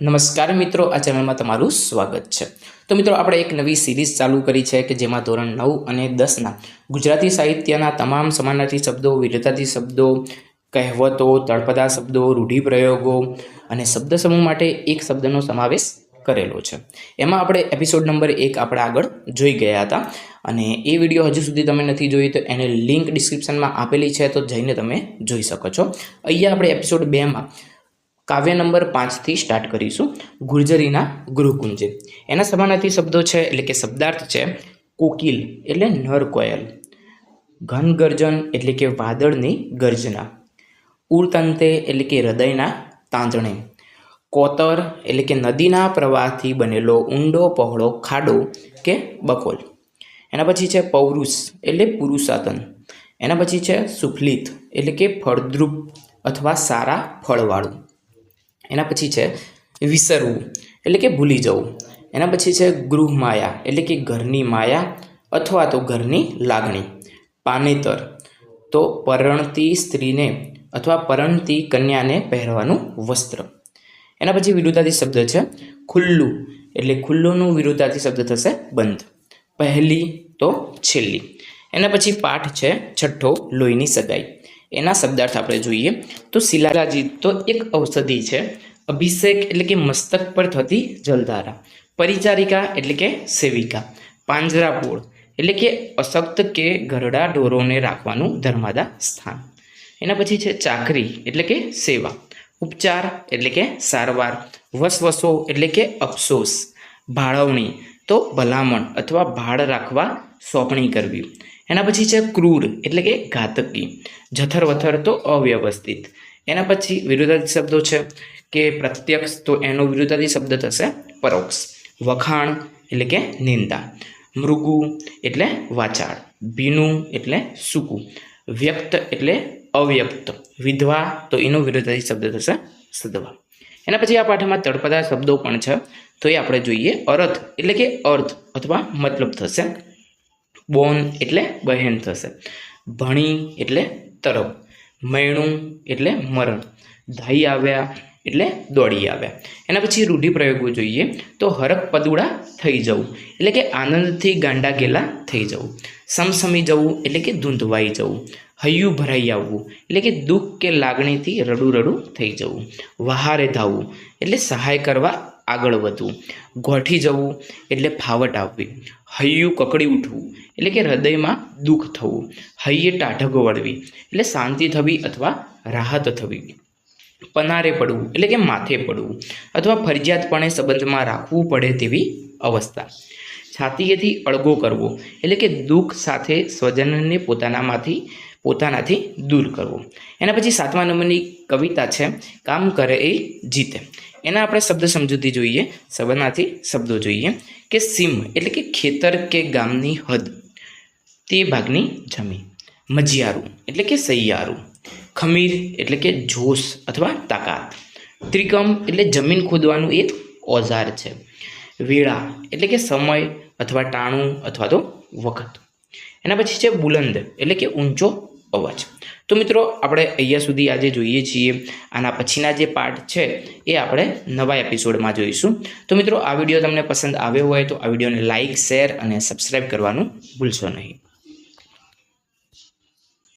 નમસ્કાર મિત્રો, આ ચેનલમાં તમારું સ્વાગત છે। તો મિત્રો, આપણે એક નવી સિરીઝ ચાલુ કરી છે કે જેમાં ધોરણ 9 અને 10ના ગુજરાતી સાહિત્યના તમામ સમાનાર્થી શબ્દો, વિરોધાર્થી શબ્દો, કહેવતો, તળપદા શબ્દો, રૂઢિપ્રયોગો અને શબ્દ સમૂહ માટે એક શબ્દનો સમાવેશ કરેલો છે। એમાં આપણે એપિસોડ નંબર 1 આપણે આગળ જોઈ ગયા હતા અને એ વિડીયો હજુ સુધી તમે નથી જોઈ તો એની લિંક ડિસ્ક્રિપ્શનમાં આપેલી છે, તો જઈને તમે જોઈ શકો છો। અહીંયા આપણે એપિસોડ 2માં કાવ્ય નંબર 5 થી સ્ટાર્ટ કરીશું। ગુર્જરીના ગૃહકુંજે એના સમાનાર્થી શબ્દો છે એટલે કે શબ્દાર્થ છે કોકિલ એટલે નર કોયલ, ઘનગર્જન એટલે કે વાદળની ગર્જના, ઉરતંતે એટલે કે હૃદયના તાંતણે, કોતર એટલે કે નદીના પ્રવાહથી બનેલો ઊંડો પહોળો ખાડો કે બકોલ। એના પછી છે પૌરુષ એટલે પુરુષાતન, એના પછી છે સુફલિત એટલે કે ફળદ્રુપ અથવા સારા ફળવાળું, એના પછી છે વિસરવું એટલે કે ભૂલી જવું, એના પછી છે ગૃહમાયા એટલે કે ઘરની માયા અથવા તો ઘરની લાગણી, પાનેતર તો પરણતી સ્ત્રીને અથવા પરણતી કન્યાને પહેરવાનું વસ્ત્ર, એના પછી વિરુદ્ધાર્થી શબ્દ છે ખુલ્લું એટલે ખુલ્લુંનું વિરુદ્ધાર્થી શબ્દ થશે બંધ, પહેલી તો છેલ્લી, એના પછી પાઠ છે છઠ્ઠો લોહીની સગાઈ। એના શબ્દાર્થ આપણે જોઈએ તો શિલાજીત તો એક ઔષધિ છે, અભિષેક એટલે કે મસ્તક પર થતી જલધારા, પરિચારિકા એટલે કે સેવિકા, પાંજરાપોળ એટલે કે અશક્ત કે ઘરડા ઢોરોને રાખવાનું ધર્માદા સ્થાન, એના પછી છે ચાકરી એટલે કે સેવા, ઉપચાર એટલે કે સારવાર, વસવસો એટલે કે અફસોસ, ભાળવણી તો ભલામણ અથવા ભાડ રાખવા સોંપણી કરવી, એના પછી છે ક્રૂર એટલે કે ઘાતકી, જથરવથર તો અવ્યવસ્થિત, એના પછી વિરુદ્ધાર્થી શબ્દો છે કે પ્રત્યક્ષ તો એનો વિરુદ્ધાર્થી શબ્દ થશે પરોક્ષ, વખાણ એટલે કે નિંદા, મૃગુ એટલે વાચાળ, ભીનું એટલે સૂકું, વ્યક્ત એટલે અવ્યક્ત, વિધવા તો એનો વિરુદ્ધાર્થી શબ્દ થશે સધવા। એના પછી આ પાઠમાં તળપદા શબ્દો પણ છે, તો એ આપણે જોઈએ। અરથ એટલે કે અર્થ અથવા મતલબ થશે, બોન એટલે બહેન થશે, ભણી એટલે તરફ, મૈણું એટલે મરણ, ધાઈ આવ્યા એટલે દોડી આવ્યા। એના પછી રૂઢિપ્રયોગો જોઈએ તો હરખ પદુડા થઈ જવું એટલે કે આનંદથી ગાંડા ગેલા થઈ જવું, સમસમી જવું એટલે કે ધૂંધવાઈ જવું, હૈયું ભરાઈ આવવું એટલે કે દુઃખ કે લાગણીથી રડું રડું થઈ જવું, વહારે ધાવવું એટલે સહાય કરવા આગળ વધવું, ગોઠી જવું એટલે ફાવટ આવવી, હૈયું કકડી ઉઠવું એટલે કે હૃદયમાં દુઃખ થવું, હૈયે ટાઢક વળવી એટલે શાંતિ થવી અથવા રાહત થવી, પનારે પડવું એટલે કે માથે પડવું અથવા ફરજિયાતપણે સંબંધમાં રાખવું પડે તેવી અવસ્થા, છાતીએથી અળગો કરવો એટલે કે દુઃખ સાથે સ્વજનને પોતાનાથી દૂર કરવો। એના પછી 7મા નંબરની કવિતા છે કામ કરે એ જીતે। એના આપણે શબ્દ સમજૂતી જોઈએ, સમાનાર્થી શબ્દો જોઈએ કે સીમ એટલે કે ખેતર કે ગામની હદ, તે ભાગની જમીન, મજિયારું એટલે કે સહિયારું, ખમીર એટલે કે જોશ અથવા તાકાત, ત્રિકમ એટલે જમીન ખોદવાનું એક ઓજાર છે, વેળા એટલે કે સમય અથવા ટાણું અથવા તો વખત, એના પછી છે બુલંદ એટલે કે ઊંચો અવાજ। તો મિત્રો, આપણે અહીંયા સુધી આજે જોઈએ છીએ, આના પછીના જે પાર્ટ છે એ આપણે નવા એપિસોડમાં જોઈશું। તો મિત્રો, આ વિડીયો તમને પસંદ આવ્યો હોય તો આ વિડીયોને લાઇક, શેર અને સબસ્ક્રાઈબ કરવાનું ભૂલશો નહીં।